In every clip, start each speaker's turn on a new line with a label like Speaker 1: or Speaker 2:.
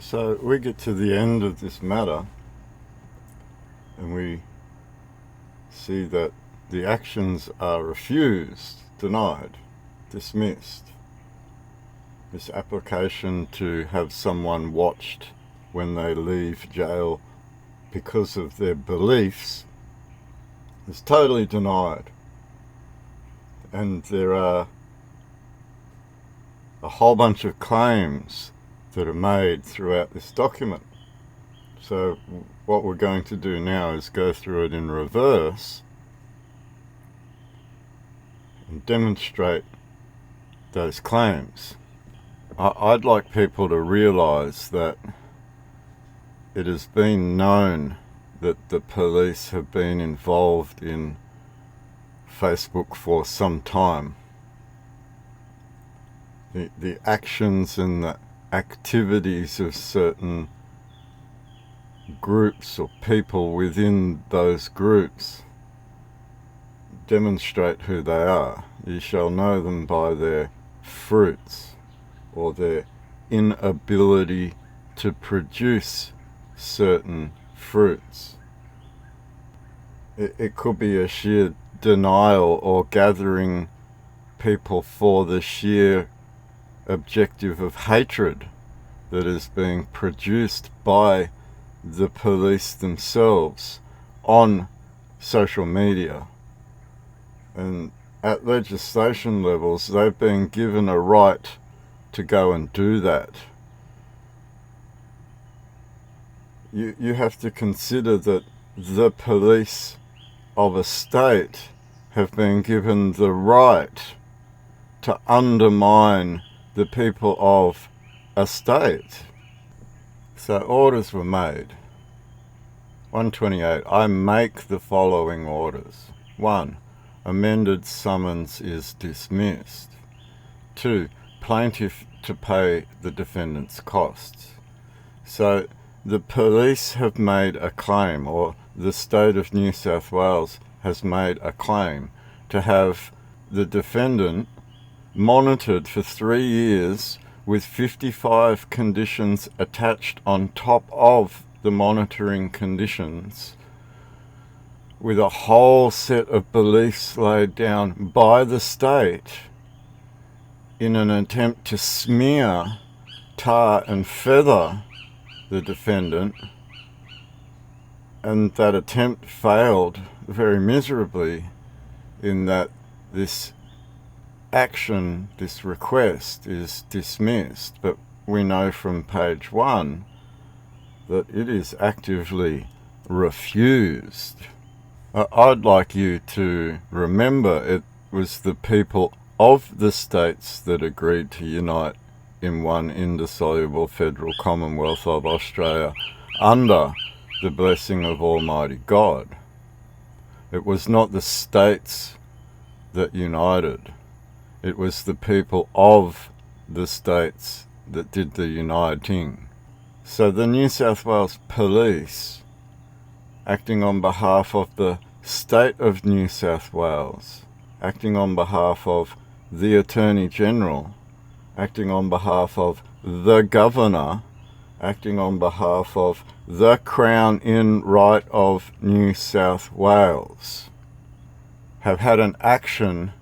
Speaker 1: So we get to the end of this matter and we see that the actions are refused, denied, dismissed. This application to have someone watched when they leave jail because of their beliefs is totally denied. And there are a whole bunch of claims that are made throughout this document. So what we're going to do now is go through it in reverse and demonstrate those claims. I'd like people to realize that it has been known that the police have been involved in Facebook for some time. The actions and the activities of certain groups or people within those groups demonstrate who they are. You shall know them by their fruits, or their inability to produce certain fruits. It could be a sheer denial or gathering people for the sheer objective of hatred that is being produced by the police themselves on social media. And at legislation levels, they've been given a right to go and do that. You have to consider that the police of a state have been given the right to undermine the people of a state. So orders were made. 128. I make the following orders. 1. Amended summons is dismissed. 2. Plaintiff to pay the defendant's costs. So the police have made a claim, or the state of New South Wales has made a claim to have the defendant monitored for 3 years with 55 conditions attached on top of the monitoring conditions, with a whole set of beliefs laid down by the state in an attempt to smear, tar and feather the defendant. And that attempt failed very miserably, in that this action, this request, is dismissed. But we know from page 1 that it is actively refused. I'd like you to remember it was the people of the states that agreed to unite in one indissoluble federal Commonwealth of Australia under the blessing of Almighty God. It was not the states that united. It was the people of the states that did the uniting. So the New South Wales Police, acting on behalf of the state of New South Wales, acting on behalf of the Attorney General, acting on behalf of the Governor, acting on behalf of the Crown in Right of New South Wales, have had an action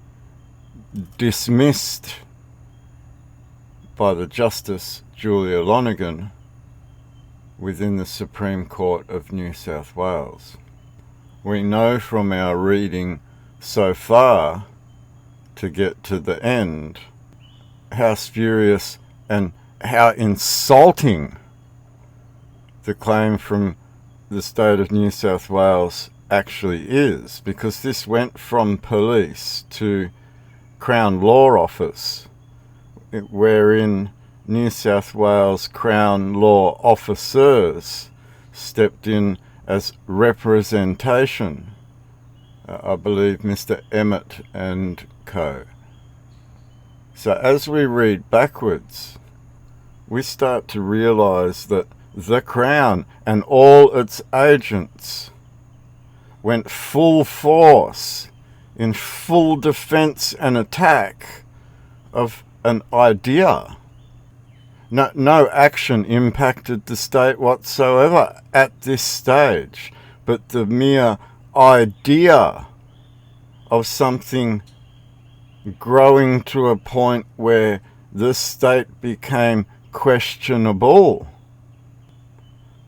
Speaker 1: dismissed by the Justice Julia Lonergan within the Supreme Court of New South Wales. We know from our reading so far, to get to the end, how spurious and how insulting the claim from the state of New South Wales actually is, because this went from police to Crown Law Office, wherein New South Wales Crown Law officers stepped in as representation. I believe Mr. Emmett and co. So as we read backwards, we start to realise that the Crown and all its agents went full force in full defence and attack of an idea No action impacted the state whatsoever at this stage, but the mere idea of something growing to a point where the state became questionable,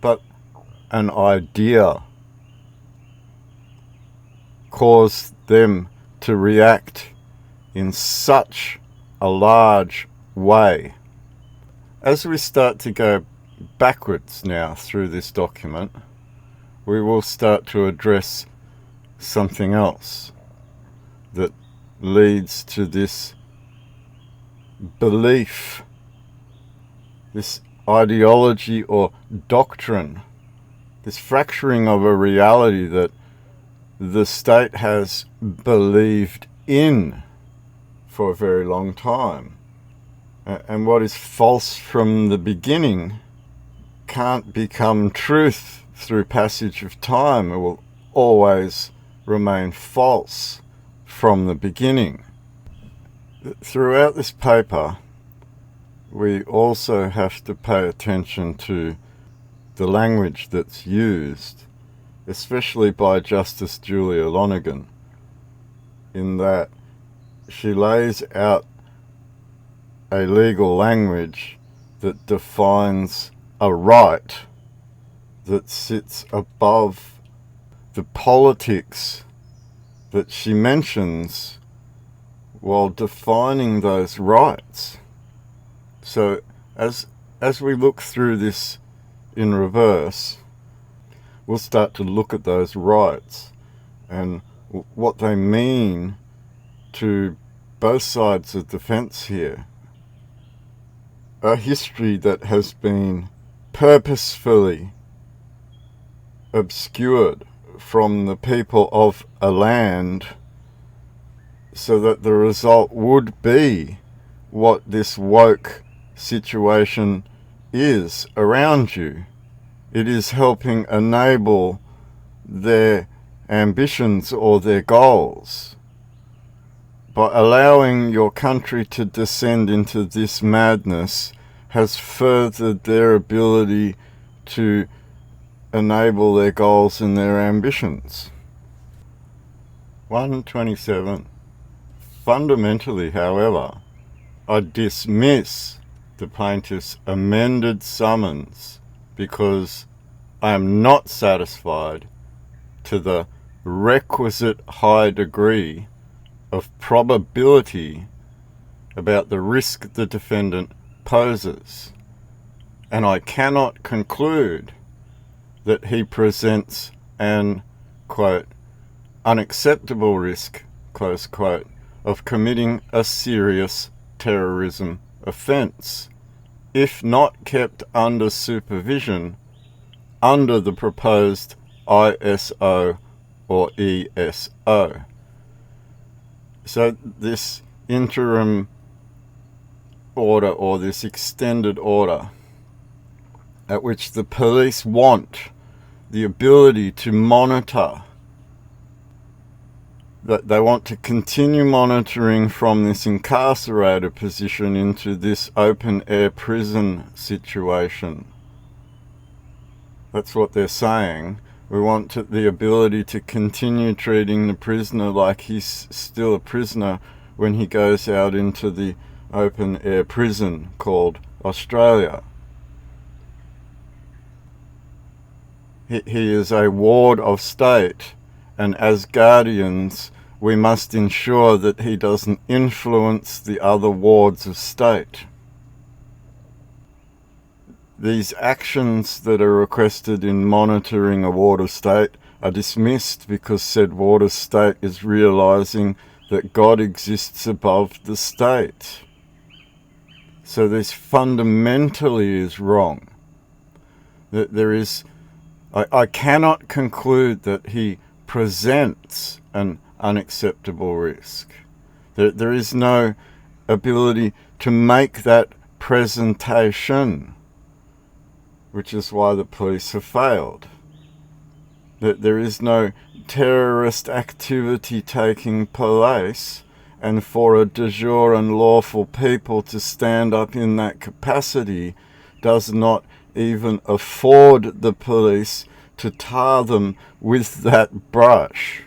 Speaker 1: but an idea caused them to react in such a large way. As we start to go backwards now through this document, we will start to address something else that leads to this belief, this ideology or doctrine, this fracturing of a reality that the state has believed in for a very long time. And what is false from the beginning can't become truth through passage of time. It will always remain false from the beginning. Throughout this paper, we also have to pay attention to the language that's used, especially by Justice Julia Lonergan, in that she lays out a legal language that defines a right that sits above the politics that she mentions while defining those rights. So as we look through this in reverse, we'll start to look at those rights and what they mean to both sides of the fence here. A history that has been purposefully obscured from the people of a land so that the result would be what this woke situation is around you. It is helping enable their ambitions or their goals. By allowing your country to descend into this madness has furthered their ability to enable their goals and their ambitions. 127. Fundamentally, however, I dismiss the plaintiff's amended summons because I am not satisfied to the requisite high degree of probability about the risk the defendant poses, and I cannot conclude that he presents an, quote, unacceptable risk, close quote, of committing a serious terrorism offence, if not kept under supervision under the proposed ISO or ESO. So this interim order or this extended order at which the police want the ability to monitor, that they want to continue monitoring from this incarcerated position into this open air prison situation. That's what they're saying. We want the ability to continue treating the prisoner like he's still a prisoner when he goes out into the open air prison called Australia. He is a ward of state, and as guardians we must ensure that he doesn't influence the other wards of state. These actions that are requested in monitoring a ward of state are dismissed because said ward of state is realizing that God exists above the state. So this fundamentally is wrong. I cannot conclude that he presents an unacceptable risk. There is no ability to make that presentation, which is why the police have failed. That there is no terrorist activity taking place, and for a de jure and lawful people to stand up in that capacity does not even afford the police to tar them with that brush.